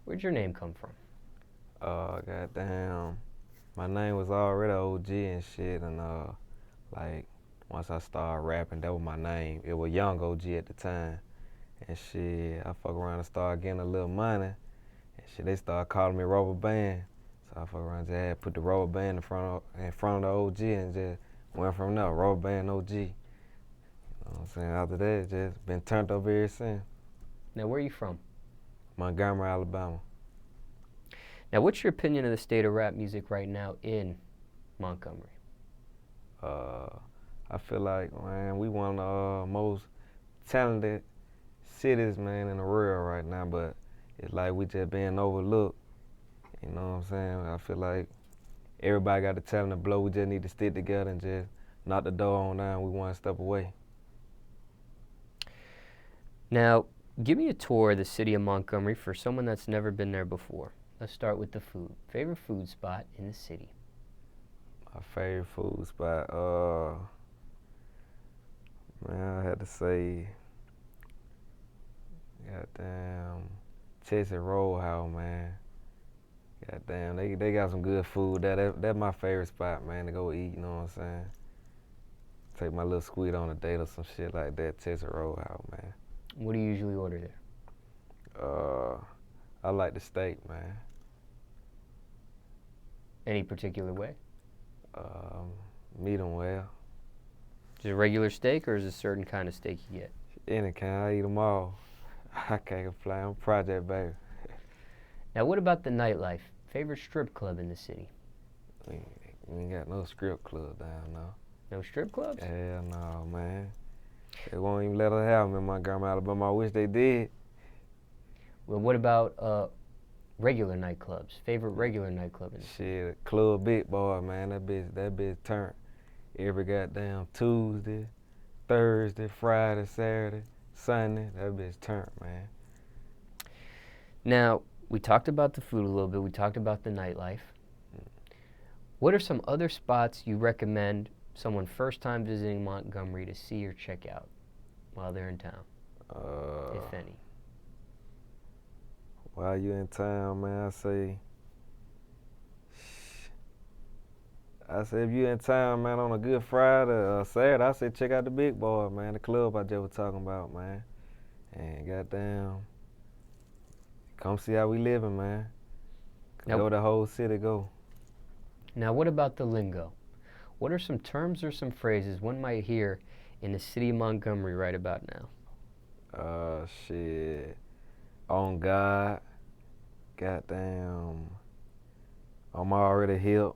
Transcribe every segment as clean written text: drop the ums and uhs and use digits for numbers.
Where'd your name come from? Goddamn. My name was already OG and shit, and like once I started rapping, that was my name. It was Young OG at the time, and shit, I fuck around and started getting a little money, and shit, they started calling me Rubberband. So I fuck around and just had put the Rubberband in front of the OG and just went from there, Rubberband OG. You know what I'm saying? After that, just been turned up ever since. Now, where are you from? Montgomery, Alabama. Now, what's your opinion of the state of rap music right now in Montgomery? I feel like, man, we one of the most talented cities, man, in the world right now, but it's like we just being overlooked. You know what I'm saying? I feel like everybody got the talent to blow. We just need to stick together and just knock the door on down. We one step away. Now, give me a tour of the city of Montgomery for someone that's never been there before. Let's start with the food. Favorite food spot in the city? My favorite food spot, man, I had to say, goddamn, Texas Roadhouse, man. Goddamn, they got some good food. That's my favorite spot, man, to go eat. You know what I'm saying? Take my little squid on a date or some shit like that. Texas Roadhouse, man. What do you usually order there? I like the steak, man. Any particular way? Medium well. Is it a regular steak or is it a certain kind of steak you get? Any kind, I eat them all. I can't complain. I'm a project baby. Now, what about the nightlife? Favorite strip club in the city? We ain't got no strip club down now. No strip clubs? Hell no, man. They won't even let us have them in Montgomery, Alabama. I wish they did. Well, what about regular nightclubs? Favorite regular nightclub in the city? Shit, Club Big Boy, man. That bitch turned every goddamn Tuesday, Thursday, Friday, Saturday, Sunday. That bitch turned, man. Now, we talked about the food a little bit. We talked about the nightlife. What are some other spots you recommend someone first time visiting Montgomery to see or check out while they're in town, if any? While you in town, man, I say if you in town, man, on a good Friday or Saturday, I say check out the Big Boy, man, the club I just was talking about, man. And goddamn, come see how we living, man. Go the whole city, go. Now, what about the lingo? What are some terms or some phrases one might hear in the city of Montgomery right about now? Shit. On God. Goddamn. I'm already hip.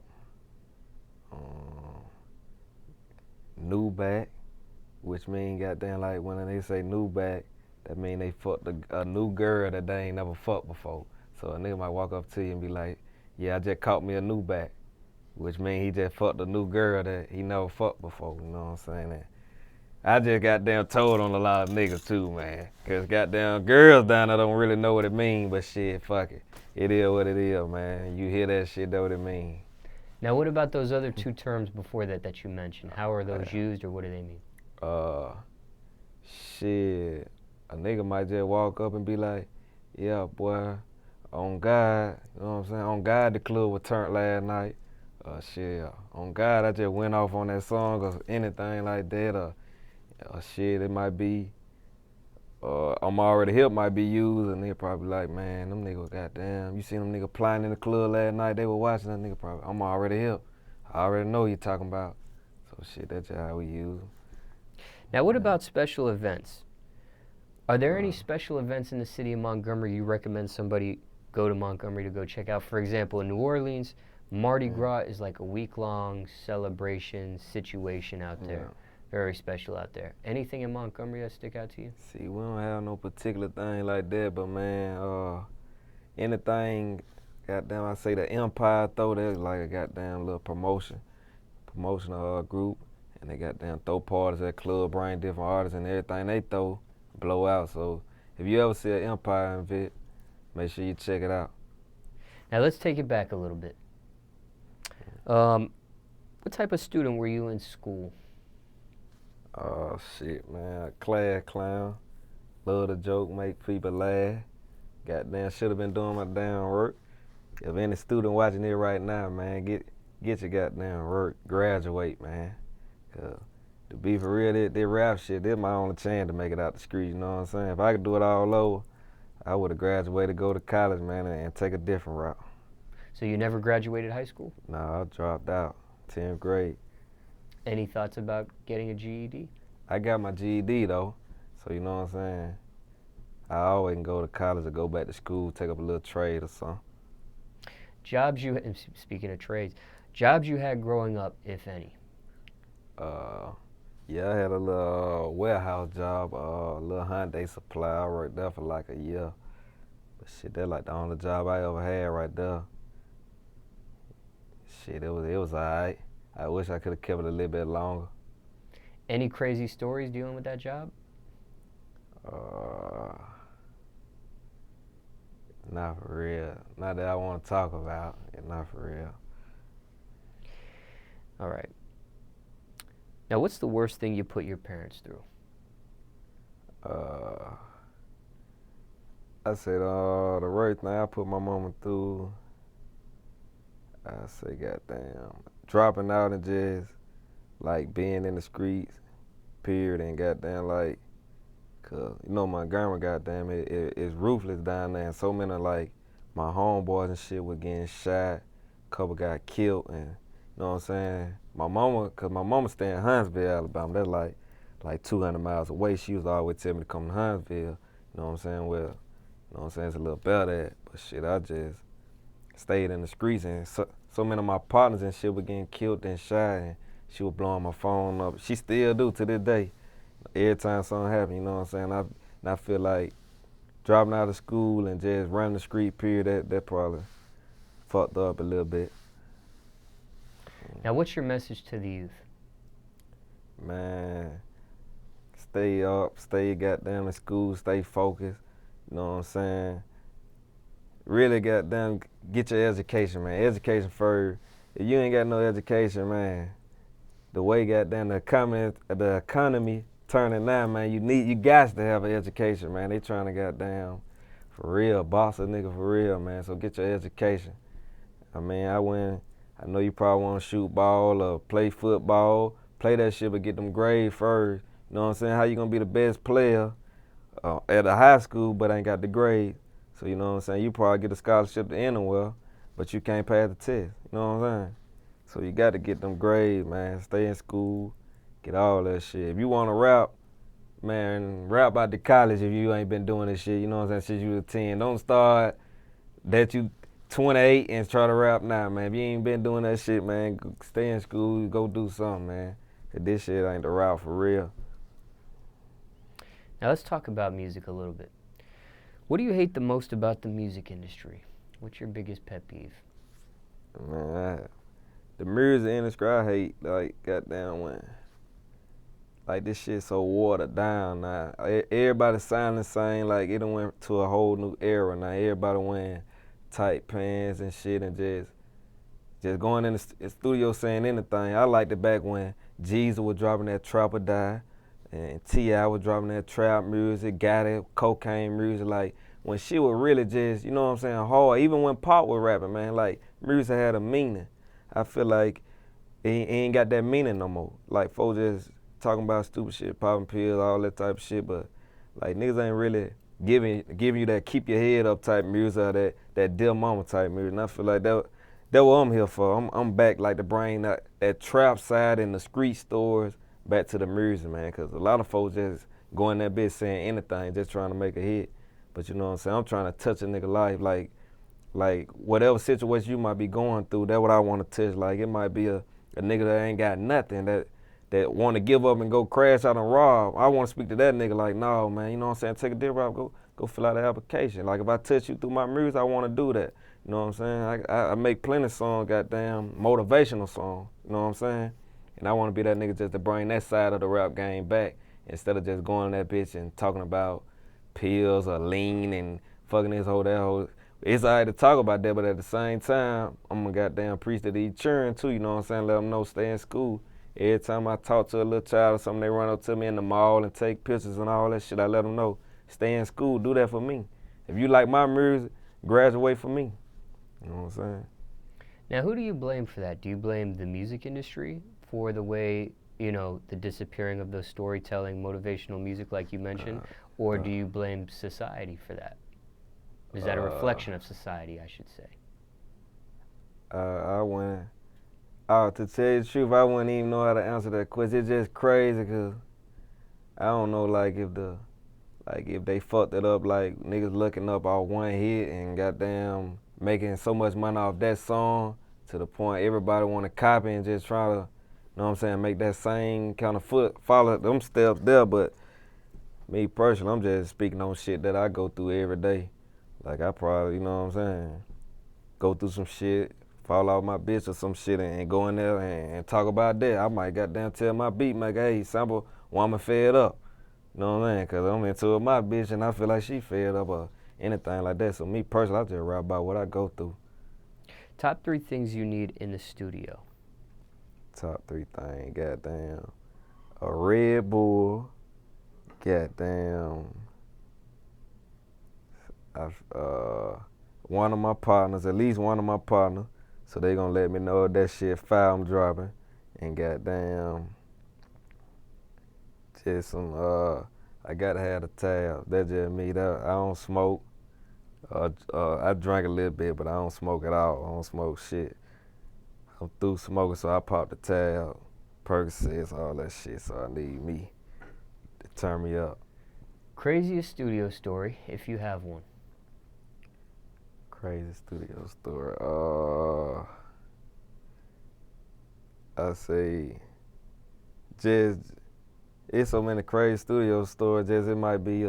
New back, which mean goddamn like when they say new back, that mean they fucked a new girl that they ain't never fucked before. So a nigga might walk up to you and be like, yeah, I just caught me a new back, which mean he just fucked a new girl that he never fucked before, you know what I'm saying? And I just goddamn told on a lot of niggas too, man. Cause goddamn girls down there don't really know what it mean, but shit, fuck it. It is what it is, man. You hear that shit, know what it mean. Now, what about those other two terms before that you mentioned? How are those used or what do they mean? Shit. A nigga might just walk up and be like, yeah, boy, on God, you know what I'm saying? On God, the club was turned last night. Shit, on God, I just went off on that song or anything like that. Shit, it might be, I'm already hip might be used, and they're probably like, man, them niggas, goddamn, you seen them niggas playing in the club last night, they were watching that nigga probably, I'm already hip. I already know what you talking about. So shit, that's just how we use them. Now, what about special events? Are there any special events in the city of Montgomery you recommend somebody go to Montgomery to go check out? For example, in New Orleans, Mardi Gras is like a week-long celebration situation out there. Very special out there. Anything in Montgomery that stick out to you? See, we don't have no particular thing like that, but man, anything, goddamn, I say the Empire throw, there's like a goddamn little promotional group, and they goddamn throw parties at club, bring different artists and everything they throw, blow out. So if you ever see an Empire event, make sure you check it out. Now let's take it back a little bit. What type of student were you in school? Oh shit, man, class clown. Love to joke, make people laugh. Goddamn, should have been doing my damn work. If any student watching it right now, man, get your goddamn work, graduate, man. 'Cause to be for real, that rap shit, this my only chance to make it out the street, you know what I'm saying? If I could do it all over, I would have graduated, go to college, man, and take a different route. So you never graduated high school? Nah, I dropped out, 10th grade. Any thoughts about getting a GED? I got my GED though, so you know what I'm saying? I always can go to college or go back to school, take up a little trade or something. Jobs you, and speaking of trades, jobs you had growing up, if any? Yeah, I had a little warehouse job, a little Hyundai supply. I worked there for like a year. But shit, that like the only job I ever had right there. Shit, it was alright. I wish I could have kept it a little bit longer. Any crazy stories dealing with that job? Not for real. Not that I want to talk about. Not for real. All right. Now, what's the worst thing you put your parents through? I said the worst thing I put my mama through, I say goddamn, dropping out and just like being in the streets, period, and goddamn like, 'cause you know Montgomery, goddamn, it's ruthless down there, and so many like my homeboys and shit were getting shot, couple got killed, and you know what I'm saying. My mama, 'cause my mama stay in Huntsville, Alabama. That's like 200 miles away. She was always telling me to come to Huntsville. You know what I'm saying? Well, you know what I'm saying? It's a little better at, but shit, I just stayed in the streets, and so many of my partners and shit were getting killed and shot, and she was blowing my phone up. She still do to this day. Every time something happen, you know what I'm saying? And I feel like dropping out of school and just running the street, period, that probably fucked up a little bit. Now, what's your message to the youth? Man, stay up, stay goddamn in school, stay focused, you know what I'm saying? Really goddamn get your education, man. Education first. If you ain't got no education, man, the way goddamn the economy turning now, man, you got to have an education, man. They trying to goddamn for real, boss a nigga for real, man. So get your education. I mean, I know you probably want to shoot ball or play football. Play that shit, but get them grades first. You know what I'm saying? How you gonna be the best player at a high school but ain't got the grades? So you know what I'm saying? You probably get a scholarship to anywhere, but you can't pass the test. You know what I'm saying? So you got to get them grades, man. Stay in school, get all that shit. If you want to rap, man, rap out the college if you ain't been doing this shit. You know what I'm saying? Since you was 10. Don't start that you 28 and try to rap now, man. If you ain't been doing that shit, man, stay in school, go do something, man. 'Cause this shit ain't the route for real. Now, let's talk about music a little bit. What do you hate the most about the music industry? What's your biggest pet peeve? Man, the music industry I hate, like, goddamn when, like this shit so watered down now. Everybody sounding the same, like it done went to a whole new era now. Everybody wearing tight pants and shit and just going in the studio saying anything. I liked it back when Jeezy was dropping that Trap or Die and T.I. was dropping that trap music, got it, cocaine music, like when shit was really just, you know what I'm saying, hard. Even when Pop was rapping, man, like music had a meaning. I feel like it ain't got that meaning no more. Like folks just talking about stupid shit, popping pills, all that type of shit, but like niggas ain't really giving you that keep your head up type music or that Dear Mama type music. And I feel like that what I'm here for. I'm back like to bring that trap side in the street stores back to the music, man, because a lot of folks just go in that bitch saying anything, just trying to make a hit. But you know what I'm saying? I'm trying to touch a nigga life, like whatever situation you might be going through, that's what I want to touch. Like it might be a nigga that ain't got nothing that want to give up and go crash out and rob. I want to speak to that nigga like, no, man, you know what I'm saying? Take a dip out, go fill out the application. Like if I touch you through my music, I want to do that. You know what I'm saying? I make plenty of songs, goddamn motivational songs. You know what I'm saying? And I want to be that nigga just to bring that side of the rap game back instead of just going that bitch and talking about pills or lean and fucking this whole that whole. It's alright to talk about that, but at the same time, I'm a goddamn preach to these children too. You know what I'm saying? Let them know stay in school. Every time I talk to a little child or something, they run up to me in the mall and take pictures and all that shit. I let them know stay in school. Do that for me. if you like my music, graduate from me. You know what I'm saying? Now, who do you blame for that? Do you blame the music industry for the way, the disappearing of those storytelling, motivational music like you mentioned, or do you blame society for that? Is that a reflection of society, I should say? To tell you the truth, I wouldn't even know how to answer that question. It's just crazy because I don't know, if they fucked it up, like niggas looking up our one hit and goddamn making so much money off that song to the point everybody want to copy and just try to, make that same kind of follow them steps there. But me personally, I'm just speaking on shit that I go through every day. Like I probably, go through some shit, fall out my bitch or some shit and go in there and talk about that. I might goddamn tell my beat maker, hey, sample woman fed up. You know what I'm saying? Because I'm into it with my bitch and I feel like she fed up or anything like that. So me personally, I just rap about what I go through. Top 3 things you need in the studio. Top 3 things, goddamn. A Red Bull, goddamn. One of my partners, at least one of my partners, so they gonna let me know if that shit foul I'm dropping. And goddamn, just some, I gotta have the tab. That's just me. I don't smoke. I drink a little bit, but I don't smoke at all. I don't smoke shit. I'm through smoking, so I pop the tab, Percocets, all that shit. So I need me to turn me up. Craziest studio story, if you have one. Crazy studio story. I say, just it's so many crazy studio stories. Just it might be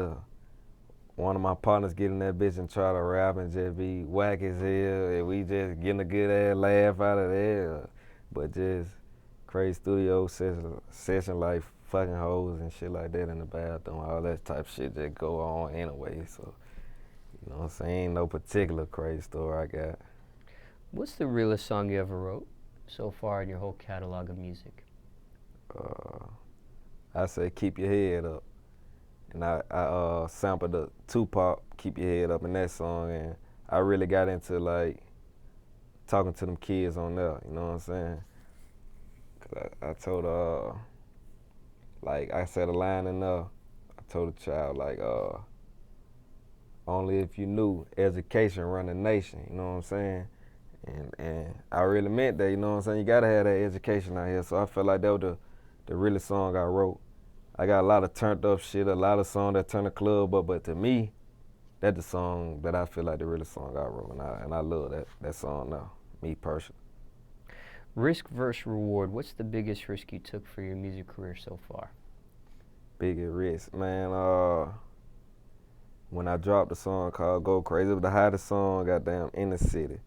one of my partners getting that bitch and try to rap and just be whack as hell, and we just getting a good ass laugh out of there. But just crazy studio session like fucking hoes and shit like that in the bathroom, all that type of shit just go on anyway. So. You know what I'm saying? Ain't no particular crazy story I got. What's the realest song you ever wrote so far in your whole catalog of music? I say Keep Your Head Up. And I sampled the Tupac Keep Your Head Up in that song, and I really got into like talking to them kids on there, you know what I'm saying? Cause I told I said a line in there, I told the child only if you knew education run a nation, you know what I'm saying? And I really meant that, you know what I'm saying? You gotta have that education out here. So I felt like that was the realest song I wrote. I got a lot of turned up shit, a lot of songs that turn the club up, but to me, that's the song that I feel like the realest song I wrote. And I love that song now, me personally. Risk versus reward. What's the biggest risk you took for your music career so far? Biggest risk, man. When I dropped a song called Go Crazy, it was the hottest song goddamn in the city.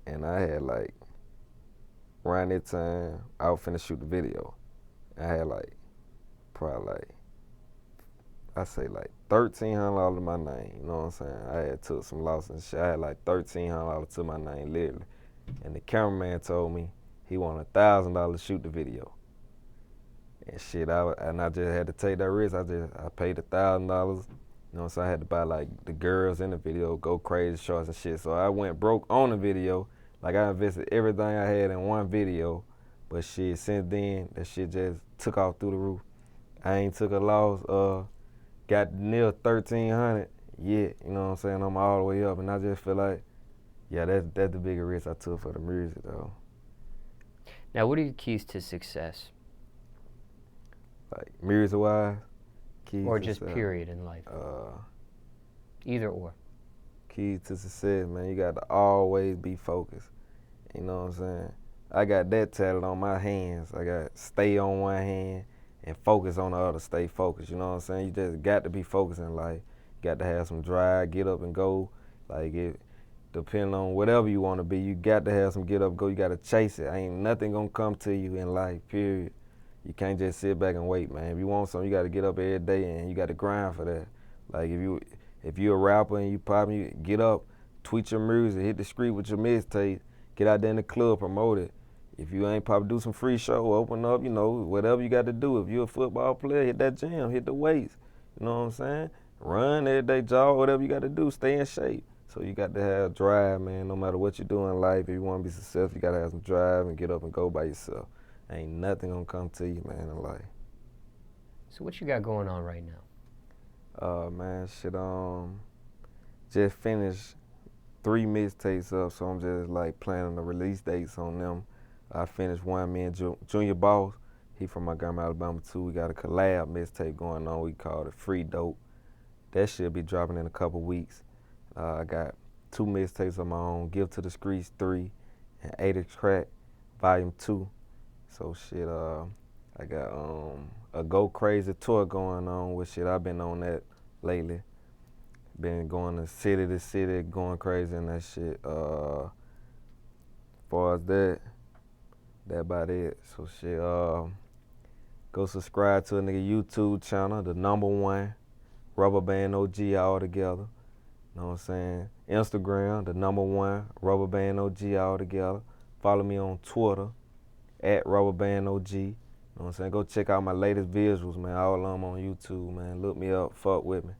And I had around that time, I was finna shoot the video. I had probably I say $1,300 to my name, you know what I'm saying? I had took some losses and shit. I had $1,300 to my name, literally. And the cameraman told me he wanted $1,000 to shoot the video. And shit, I just had to take that risk. I paid $1,000. You know, so I had to buy the girls in the video, Go Crazy shorts and shit. So I went broke on the video. I invested everything I had in one video. But shit, since then, that shit just took off through the roof. I ain't took a loss, got near 1,300 yet, you know what I'm saying? I'm all the way up. And I just feel like, yeah, that's the bigger risk I took for the music, though. Now, what are your keys to success? Music-wise? Or just period in life? Either or. Keys to success, man, you got to always be focused. You know what I'm saying? I got that talent on my hands. I got stay on one hand and focus on the other, stay focused. You know what I'm saying? You just got to be focused in life. You got to have some drive, get up and go. Depending on whatever you want to be, you got to have some get up, go. You got to chase it. Ain't nothing going to come to you in life, period. You can't just sit back and wait, man. If you want something, you got to get up every day and you got to grind for that. If you're a rapper and you pop, you get up, tweet your music, hit the street with your mixtape, get out there in the club, promote it. If you ain't pop, do some free show, open up, whatever you got to do. If you're a football player, hit that gym, hit the weights. You know what I'm saying? run, everyday jog, whatever you got to do, stay in shape. So you got to have drive, man, no matter what you do in life. If you want to be successful, you got to have some drive and get up and go by yourself. Ain't nothing gonna come to you, man, in life. So what you got going on right now? Man, shit, just finished 3 mixtapes up, so I'm just like planning the release dates on them. I finished one, me and Junior Boss, he from Montgomery, Alabama too. We got a collab mixtape going on, we called it Free Dope. That should be dropping in a couple weeks. I got 2 mixtapes of my own, Give to the Streets 3 and 8 Crack Volume 2. So shit, I got a Go Crazy tour going on with shit. I've been on that lately. Been going to city, going crazy and that shit. As far as that about it. So shit, go subscribe to a nigga YouTube channel, the #1, Rubberband OG all together. You know what I'm saying? Instagram, the #1, Rubberband OG all together. Follow me on Twitter, @Rubberband OG. You know what I'm saying? Go check out my latest visuals, man. All of them on YouTube, man. Look me up, fuck with me.